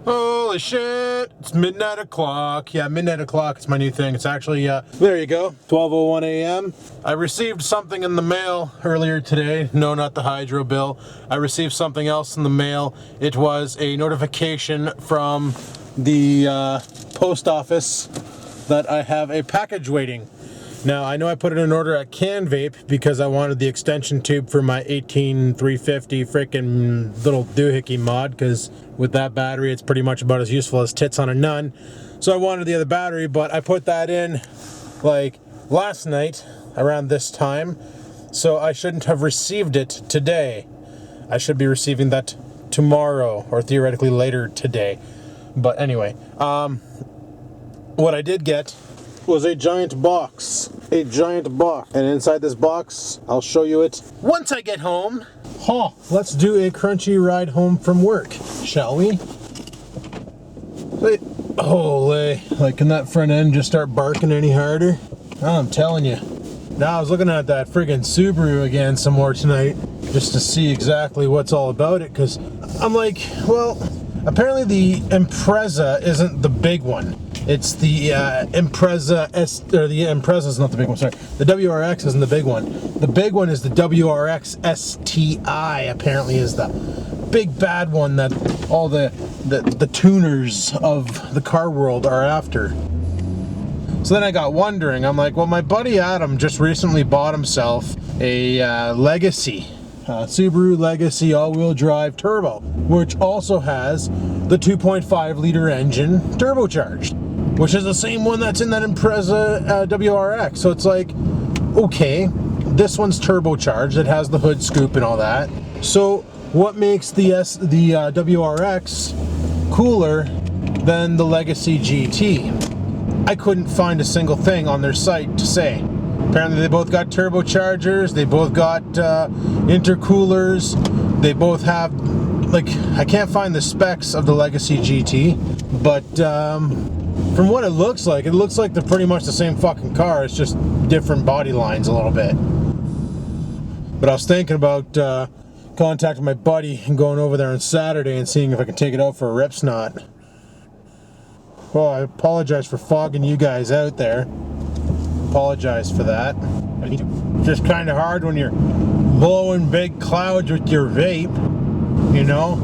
Holy shit, it's midnight o'clock. Yeah, midnight o'clock is my new thing. It's actually, there you go, 12:01 a.m. I received something in the mail earlier today. No, not the hydro bill. I received something else in the mail. It was a notification from the post office that I have a package waiting. Now, I know I put in an order at Can Vape because I wanted the extension tube for my 18350 freaking little doohickey mod, because with that battery, it's pretty much about as useful as tits on a nun. So I wanted the other battery, but I put that in like last night around this time, so I shouldn't have received it today. I should be receiving that tomorrow, or theoretically later today. But anyway, what I did get was a giant box. A giant box. And inside this box, I'll show you it once I get home. Let's do a crunchy ride home from work, shall we? Holy, like, can that front end just start barking any harder? I'm telling you. Now I was looking at that friggin' Subaru again some more tonight, just to see exactly what's all about it, because I'm like, well, apparently the Impreza isn't the big one. It's the Impreza or the Impreza is not the big one, sorry. The WRX isn't the big one. The big one is the WRX STI, apparently, is the big bad one that all the tuners of the car world are after. So then I got wondering, I'm like, well, my buddy Adam just recently bought himself a Legacy, Subaru Legacy all-wheel drive turbo, which also has the 2.5 liter engine turbocharged, which is the same one that's in that Impreza WRX. So it's like, okay, this one's turbocharged, it has the hood scoop and all that. So what makes the WRX cooler than the Legacy GT? I couldn't find a single thing on their site to say. Apparently they both got turbochargers, they both got intercoolers, they both have, like, I can't find the specs of the Legacy GT, but from what it looks like they're pretty much the same fucking car. It's just different body lines a little bit. But I was thinking about contacting my buddy and going over there on Saturday and seeing if I can take it out for a rip snot. Well, I apologize for fogging you guys out there. Apologize for that. Just kind of hard when you're blowing big clouds with your vape, you know?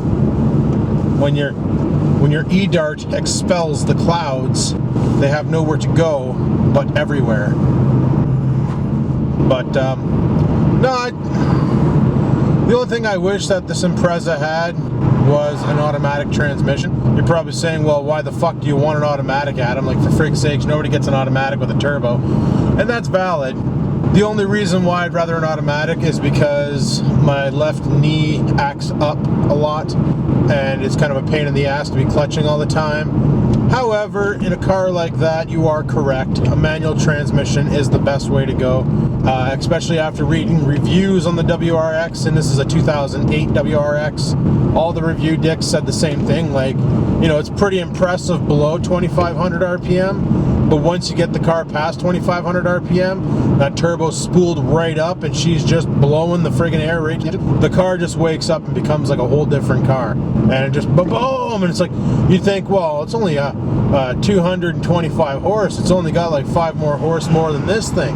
When your e-dart expels the clouds, they have nowhere to go but everywhere. But no, the only thing I wish that this Impreza had was an automatic transmission. You're probably saying, well, why the fuck do you want an automatic, Adam? Like, for frig's sakes, nobody gets an automatic with a turbo. And that's valid. The only reason why I'd rather an automatic is because my left knee acts up a lot, and it's kind of a pain in the ass to be clutching all the time. However, in a car like that, you are correct. A manual transmission is the best way to go, especially after reading reviews on the WRX, and this is a 2008 WRX. All the review dicks said the same thing, like, you know, it's pretty impressive below 2,500 RPM, but once you get the car past 2,500 RPM, that turbo's spooled right up and she's just blowing the friggin' air right. The car just wakes up and becomes like a whole different car. And it just boom, and it's like, you think, well, it's only a 225 horse. It's only got like 5 more horse more than this thing.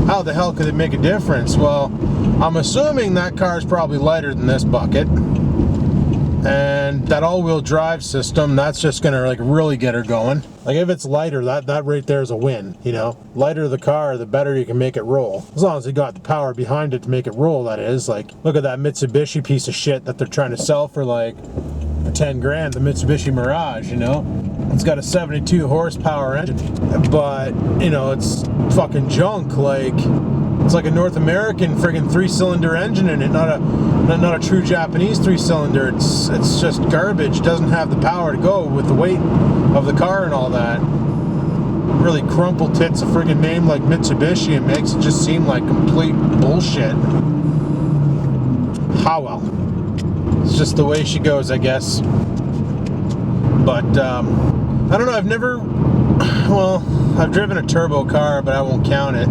How the hell could it make a difference? Well, I'm assuming that car is probably lighter than this bucket. And that all-wheel drive system, that's just gonna like really get her going. Like, if it's lighter, that right there is a win, you know? Lighter the car, the better you can make it roll. As long as you got the power behind it to make it roll, that is. Like, look at that Mitsubishi piece of shit that they're trying to sell for like 10 grand, the Mitsubishi Mirage, you know? It's got a 72 horsepower engine, but, you know, it's fucking junk. Like, it's like a North American friggin' 3-cylinder engine in it, not a true Japanese 3-cylinder. It's just garbage. It doesn't have the power to go with the weight of the car and all that. Really crumple tits a friggin' name like Mitsubishi and makes it just seem like complete bullshit. How well. It's just the way she goes, I guess. But I don't know, I've driven a turbo car, but I won't count it.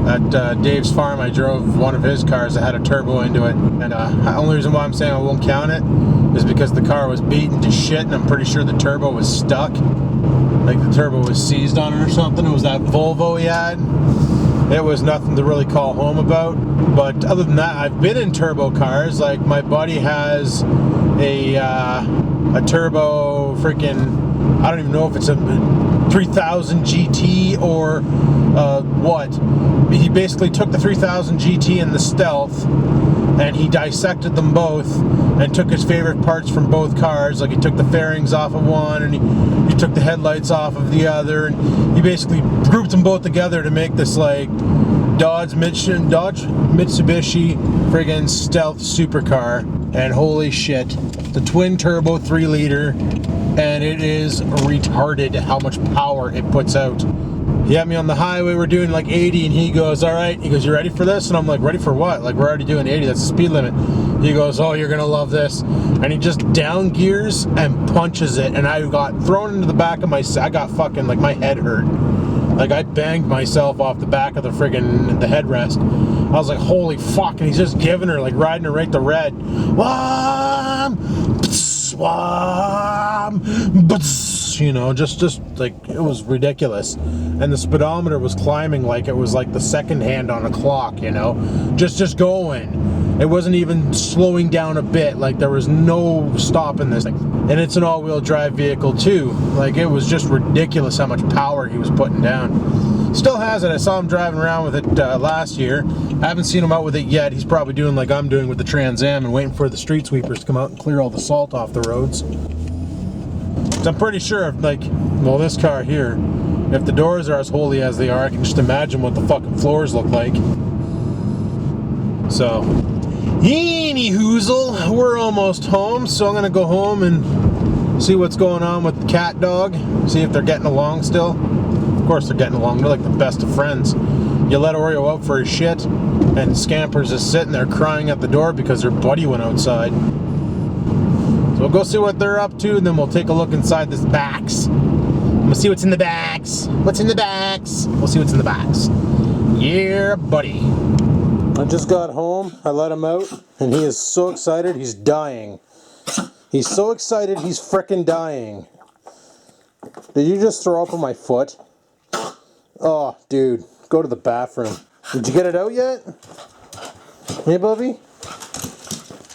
At Dave's farm, I drove one of his cars that had a turbo into it, and the only reason why I'm saying I won't count it is because the car was beaten to shit, and I'm pretty sure the turbo was stuck. Like the turbo was seized on it or something. It was that Volvo he had. It was nothing to really call home about. But other than that, I've been in turbo cars. Like my buddy has a turbo freaking, I don't even know if it's a 3000 GT or what. He basically took the 3000 GT and the Stealth and he dissected them both and took his favorite parts from both cars. Like he took the fairings off of one and he took the headlights off of the other, and he basically grouped them both together to make this like Dodge Mitsubishi friggin' Stealth supercar. And holy shit, the twin turbo 3 liter, and it is retarded how much power it puts out. He had me on the highway, we're doing like 80, and he goes, all right, he goes, you ready for this? And I'm like, ready for what? Like, we're already doing 80, that's the speed limit. He goes, oh, you're gonna love this. And he just down gears and punches it, and I got thrown into the back of I got fucking, like, my head hurt. Like, I banged myself off the back of the friggin' the headrest. I was like, holy fuck, and he's just giving her, like, riding her right to red. You know, just like, it was ridiculous. And the speedometer was climbing like it was like the second hand on a clock, you know, just going. It wasn't even slowing down a bit. Like there was no stopping this thing. And it's an all-wheel drive vehicle too. Like it was just ridiculous how much power he was putting down. Still has it. I saw him driving around with it last year. I haven't seen him out with it yet. He's probably doing like I'm doing with the Trans Am and waiting for the street sweepers to come out and clear all the salt off the roads. So I'm pretty sure if, like, well, this car here, if the doors are as holy as they are, I can just imagine what the fucking floors look like. So, any-hoozle, we're almost home, so I'm gonna go home and see what's going on with the cat dog, see if they're getting along still. Of course they're getting along, they're like the best of friends. You let Oreo out for his shit, and Scamper's just sitting there crying at the door because their buddy went outside. So we'll go see what they're up to, and then we'll take a look inside this box. We'll see what's in the box. What's in the box? We'll see what's in the box. Yeah, buddy. I just got home. I let him out, and he is so excited. He's dying. He's so excited. He's frickin' dying. Did you just throw up on my foot? Oh, dude. Go to the bathroom. Did you get it out yet? Hey, Bubby?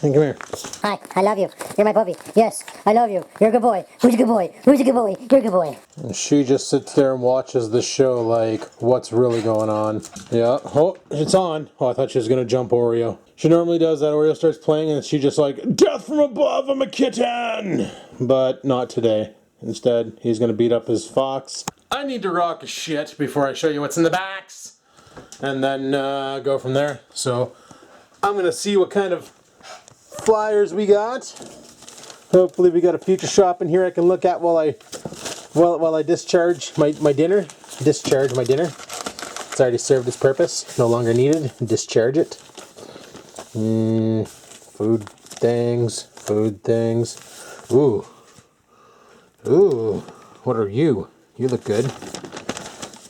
Hey, come here. Hi, I love you. You're my puppy. Yes, I love you. You're a good boy. Who's a good boy? Who's a good boy? You're a good boy. And she just sits there and watches the show like, what's really going on? Yeah. Oh, it's on. Oh, I thought she was going to jump Oreo. She normally does that. Oreo starts playing and she just like, death from above, I'm a kitten! But not today. Instead, he's going to beat up his fox. I need to rock a shit before I show you what's in the box. And then go from there. So, I'm going to see what kind of flyers we got. Hopefully we got a future shop in here I can look at while I discharge my dinner. Discharge my dinner. It's already served its purpose. No longer needed. Discharge it. Food things. Food things. Ooh. Ooh. What are you? You look good.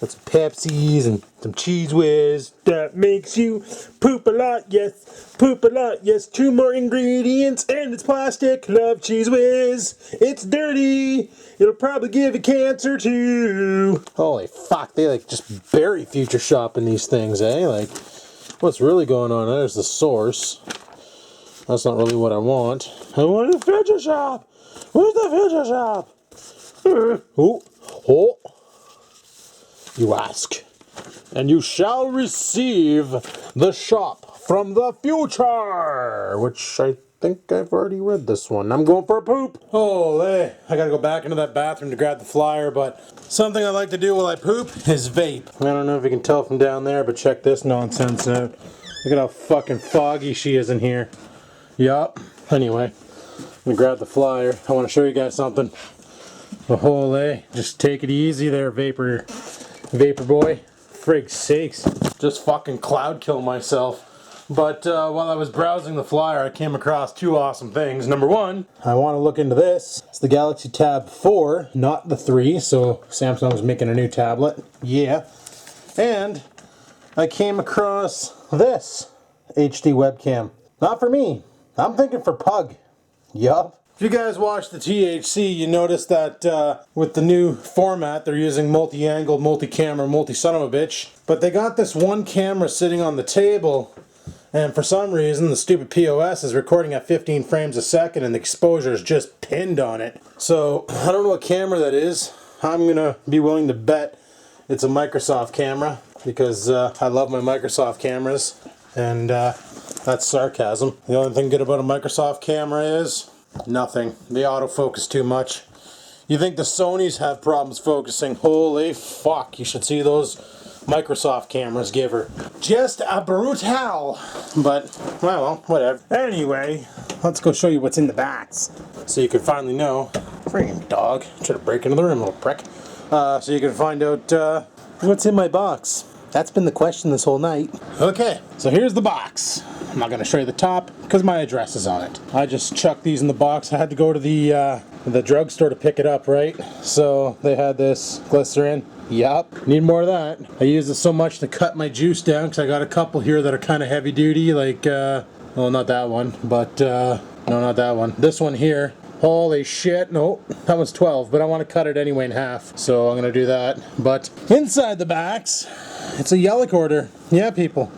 Got some Pepsis and some Cheese Whiz. That makes you poop a lot, yes. Poop a lot, yes. 2 more ingredients and it's plastic. Love Cheese Whiz. It's dirty. It'll probably give you cancer too. Holy fuck, they like just bury Future Shop in these things, eh? Like, what's really going on? There's the source. That's not really what I want. I want the Future Shop. Where's the Future Shop? Oh. You ask, and you shall receive the shop from the future, which I think I've already read this one. I'm going for a poop. Holy, I gotta go back into that bathroom to grab the flyer, but something I like to do while I poop is vape. I don't know if you can tell from down there, but check this nonsense out. Look at how fucking foggy she is in here. Yup. Anyway, I'm gonna grab the flyer. I want to show you guys something. Holy, just take it easy there, Vapor boy. Frig's sakes. Just fucking cloud kill myself. But while I was browsing the flyer, I came across 2 awesome things. Number 1, I want to look into this. It's the Galaxy Tab 4, not the 3. So Samsung's making a new tablet. Yeah. And I came across this HD webcam. Not for me. I'm thinking for Pug. Yup. If you guys watch the THC, you notice that with the new format, they're using multi-angle, multi-camera, multi-son of a bitch. But they got this one camera sitting on the table, and for some reason, the stupid POS is recording at 15 frames a second, and the exposure is just pinned on it. So, I don't know what camera that is. I'm gonna be willing to bet it's a Microsoft camera, because I love my Microsoft cameras, and that's sarcasm. The only thing good about a Microsoft camera is nothing. They autofocus too much. You think the Sonys have problems focusing? Holy fuck, you should see those Microsoft cameras give her. Just a brutal. But, well, whatever. Anyway, let's go show you what's in the box, so you can finally know. Freaking dog. Try to break into the room, little prick. So you can find out what's in my box. That's been the question this whole night. Okay, so here's the box. I'm not going to show you the top because my address is on it. I just chucked these in the box. I had to go to the drugstore to pick it up, right? So they had this glycerin. Yup, need more of that. I use it so much to cut my juice down because I got a couple here that are kind of heavy duty, like, well, not that one, but, no, not that one. This one here. Holy shit, no, that one's 12, but I want to cut it anyway in half, so I'm going to do that. But inside the box, it's a yellow quarter. Yeah, people,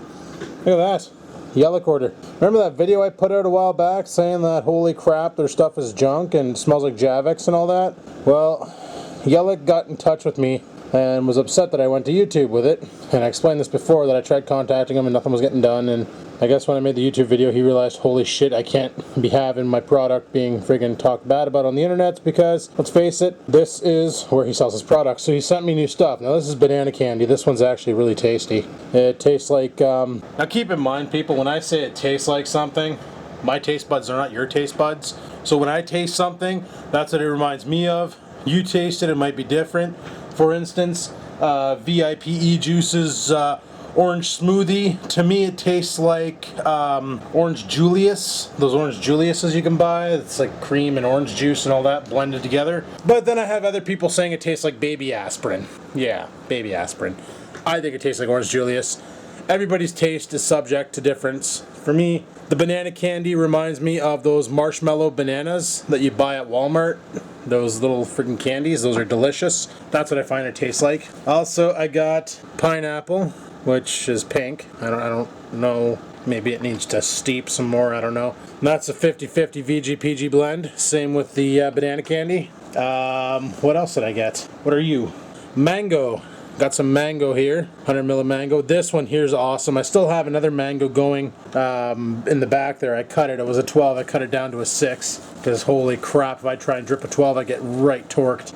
look at that, yellow quarter. Remember that video I put out a while back saying that, holy crap, their stuff is junk and smells like Javex and all that? Well, Yellick got in touch with me and was upset that I went to YouTube with it. And I explained this before, that I tried contacting him and nothing was getting done. And I guess when I made the YouTube video, he realized, holy shit, I can't be having my product being friggin' talked bad about on the internet, because, let's face it, this is where he sells his products. So he sent me new stuff. Now this is banana candy. This one's actually really tasty. It tastes like, now keep in mind, people, when I say it tastes like something, my taste buds are not your taste buds. So when I taste something, that's what it reminds me of. You taste it, it might be different. For instance, VIPE Juice's orange smoothie. To me, it tastes like orange Julius. Those orange Juliuses you can buy. It's like cream and orange juice and all that blended together. But then I have other people saying it tastes like baby aspirin. Yeah, baby aspirin. I think it tastes like orange Julius. Everybody's taste is subject to difference. For me, the banana candy reminds me of those marshmallow bananas that you buy at Walmart. Those little freaking candies, those are delicious. That's what I find it tastes like. Also, I got pineapple, which is pink. I don't know. Maybe it needs to steep some more. I don't know. And that's a 50-50 VGPG blend. Same with the banana candy. What else did I get? What are you? Mango. Got some mango here, 100 ml of mango. This one here is awesome. I still have another mango going in the back there. I cut it. It was a 12. I cut it down to a 6 because holy crap, if I try and drip a 12, I get right torqued.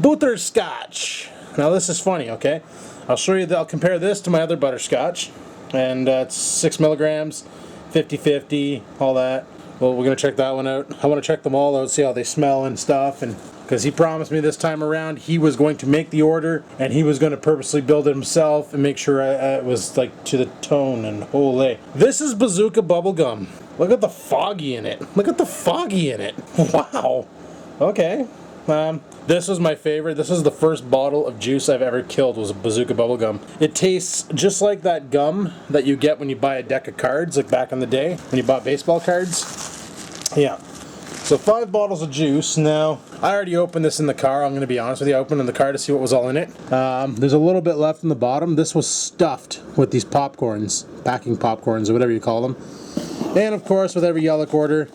Butterscotch. Now this is funny, okay? I'll show you. I'll compare this to my other butterscotch, and it's 6 milligrams, 50-50, all that. Well, we're gonna check that one out. I want to check them all out, see how they smell and stuff, and because he promised me this time around he was going to make the order and he was going to purposely build it himself and make sure it was like to the tone, and holy. This is Bazooka bubblegum. Look at the foggy in it. Look at the foggy in it. Wow. Okay. This was my favorite. This is the first bottle of juice I've ever killed, was a Bazooka bubblegum. It tastes just like that gum that you get when you buy a deck of cards, like back in the day when you bought baseball cards. Yeah. So 5 bottles of juice. Now, I already opened this in the car. I'm going to be honest with you. I opened in the car to see what was all in it. There's a little bit left in the bottom. This was stuffed with these popcorns, packing popcorns or whatever you call them. And of course, with every yellow quarter,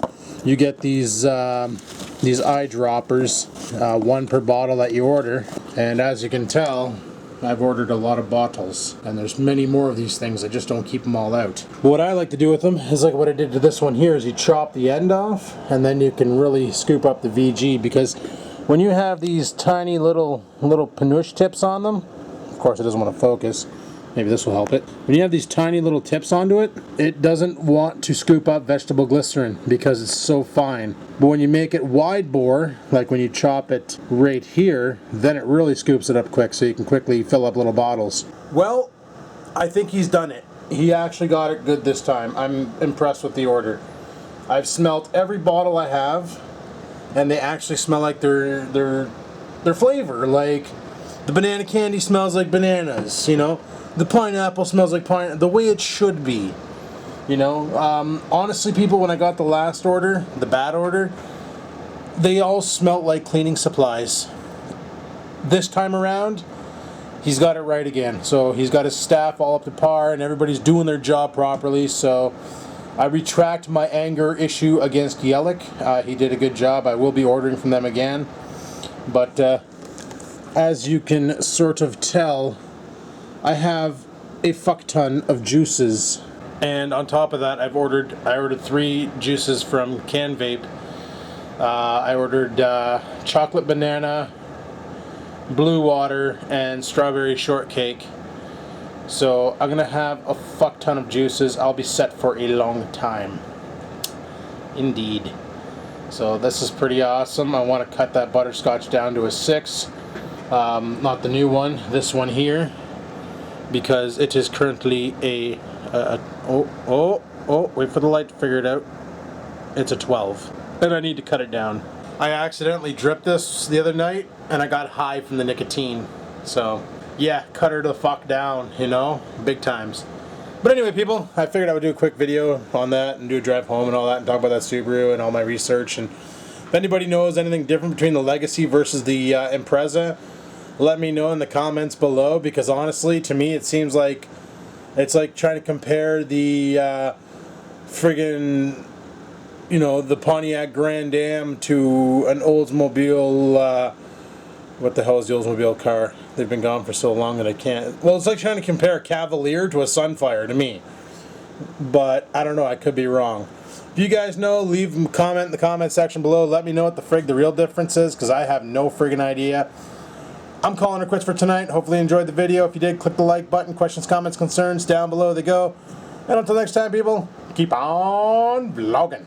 you get these eyedroppers, 1 per bottle that you order. And as you can tell, I've ordered a lot of bottles, and there's many more of these things. I just don't keep them all out. But what I like to do with them is like what I did to this one here, is you chop the end off, and then you can really scoop up the VG, because when you have these tiny little panouche tips on them, of course it doesn't want to focus. Maybe this will help it. When you have these tiny little tips onto it, it doesn't want to scoop up vegetable glycerin because it's so fine. But when you make it wide bore, like when you chop it right here, then it really scoops it up quick, so you can quickly fill up little bottles. Well, I think he's done it. He actually got it good this time. I'm impressed with the order. I've smelt every bottle I have, and they actually smell like their flavor. Like the banana candy smells like bananas, you know. The pineapple smells like the way it should be. You know, honestly, people, when I got the last order, the bad order, they all smelt like cleaning supplies. This time around, he's got it right again. So he's got his staff all up to par, and everybody's doing their job properly. So I retract my anger issue against Yellick. He did a good job. I will be ordering from them again. But as you can sort of tell, I have a fuck ton of juices. And on top of that, I ordered 3 juices from Can Vape. I ordered chocolate banana, blue water, and strawberry shortcake. So I'm gonna have a fuck ton of juices. I'll be set for a long time. Indeed. So this is pretty awesome. I want to cut that butterscotch down to a 6. Not the new one, this one here, because it is currently wait for the light to figure it out. It's a 12. Then I need to cut it down. I accidentally dripped this the other night and I got high from the nicotine. So yeah, cut her the fuck down, you know, big times. But anyway, people, I figured I would do a quick video on that and do a drive home and all that and talk about that Subaru and all my research. And if anybody knows anything different between the Legacy versus the Impreza, let me know in the comments below, because honestly, to me, it seems like it's like trying to compare the friggin', you know, the Pontiac Grand Am to an Oldsmobile, what the hell is the Oldsmobile car? They've been gone for so long that I can't. Well, it's like trying to compare a Cavalier to a Sunfire to me. But I don't know, I could be wrong. If you guys know, leave a comment in the comment section below. Let me know what the frig the real difference is, because I have no friggin' idea. I'm calling it quits for tonight. Hopefully you enjoyed the video. If you did, click the like button. Questions, comments, concerns, down below they go. And until next time, people, keep on vlogging.